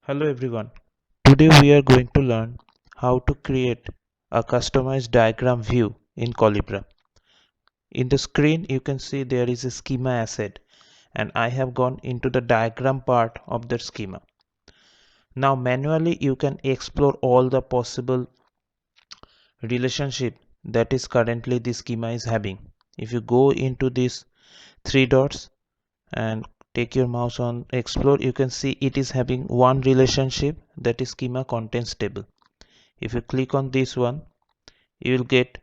Hello everyone. Today we are going to learn how to create a customized diagram view in Collibra. In the screen you can see there is a schema asset and I have gone into the diagram part of the schema. Now manually you can explore all the possible relationship that is currently the schema is having. If you go into these three dots and take your mouse on explore, you can see it is having one relationship, that is schema contents table. If you click on this one, you will get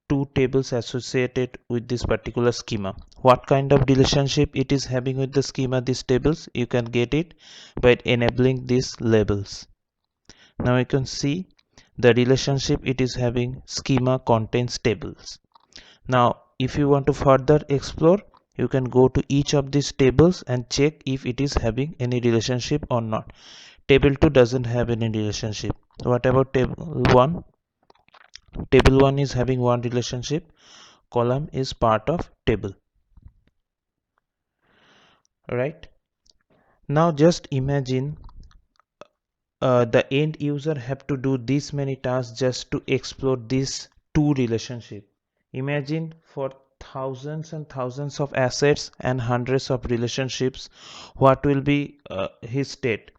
two tables associated with this particular schema. What kind of relationship it is having with the schema, these tables, you can get it by enabling these labels. Now you can see the relationship it is having schema contains tables. Now if you want to further explore, you can go to each of these tables and check if it is having any relationship or not. Table 2 doesn't have any relationship. What about table 1? Table 1 is having one relationship. Column is part of table. Right? Now just imagine the end user have to do this many tasks just to explore these two relationship. Imagine for thousands and thousands of assets and hundreds of relationships, what will be his state.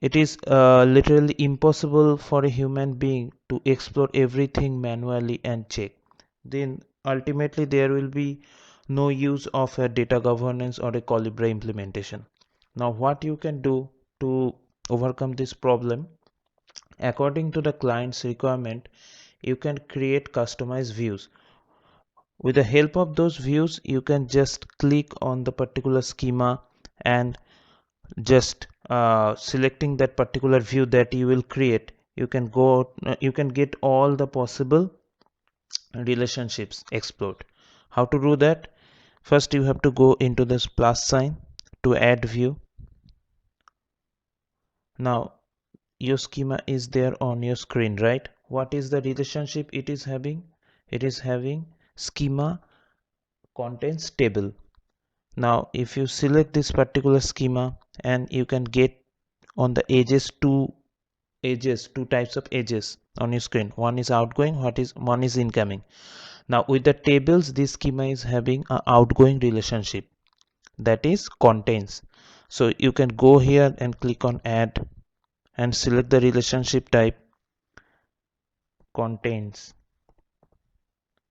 It is literally impossible for a human being to explore everything manually and check. Then ultimately there will be no use of a data governance or a Collibra implementation. Now what you can do to overcome this problem, according to the client's requirement, you can create customized views. With the help of those views, you can just click on the particular schema and just selecting that particular view that you will create, you can you can get all the possible relationships explored. How to do that? First you have to go into this plus sign to add view. Now your schema is there on your screen, right? What is the relationship it is having? It is having schema contents table. Now if you select this particular schema, and you can get on the edges two types of edges on your screen. One is outgoing, one is incoming. Now with the tables, this schema is having an outgoing relationship, that is contains. So you can go here and click on add and select the relationship type contains.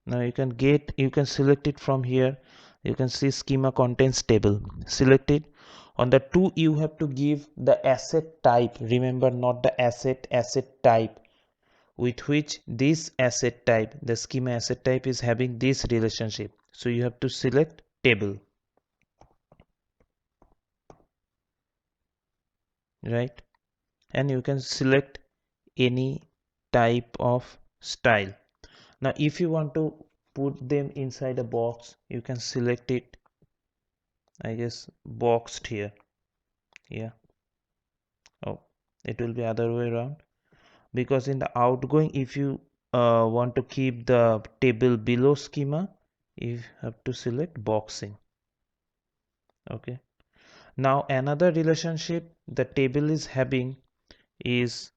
Now you can select it from here. You can see schema contains table. Select it. On the two, you have to give the asset type. Remember, not the asset type with which this asset type, the schema asset type, is having this relationship. So you have to select table, right? And you can select any type of style. Now if you want to put them inside a box, you can select it, I guess boxed here. Yeah. Oh, it will be other way around, because in the outgoing, if you want to keep the table below schema, you have to select boxing. Okay. Now another relationship the table is having is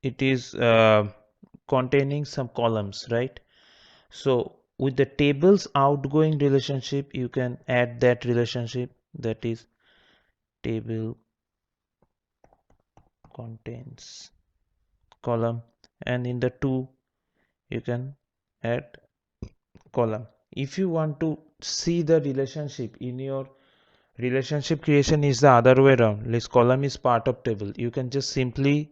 it is containing some columns, right? So with the tables outgoing relationship, you can add that relationship, that is table contains column, and in the two you can add column. If you want to see the relationship in your relationship creation is the other way around, this column is part of table, you can just simply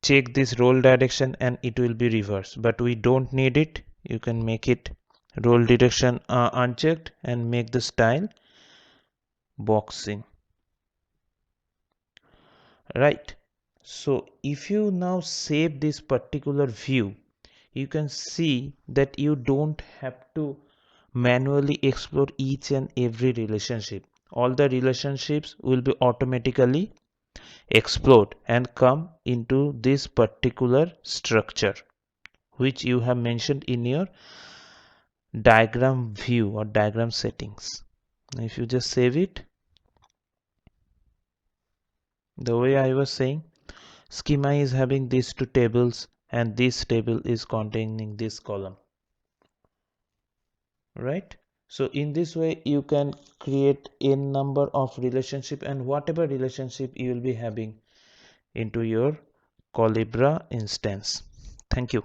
check this role direction and it will be reversed, but we don't need it. You can make it role direction unchecked and make the style boxing, right? So if you now save this particular view, you can see that you don't have to manually explore each and every relationship. All the relationships will be automatically explored and come into this particular structure which you have mentioned in your diagram view or diagram settings. If you just save it, The way I was saying, schema is having these two tables and this table is containing this column, right? So in this way you can create n number of relationship, and whatever relationship you will be having into your Collibra instance. Thank you.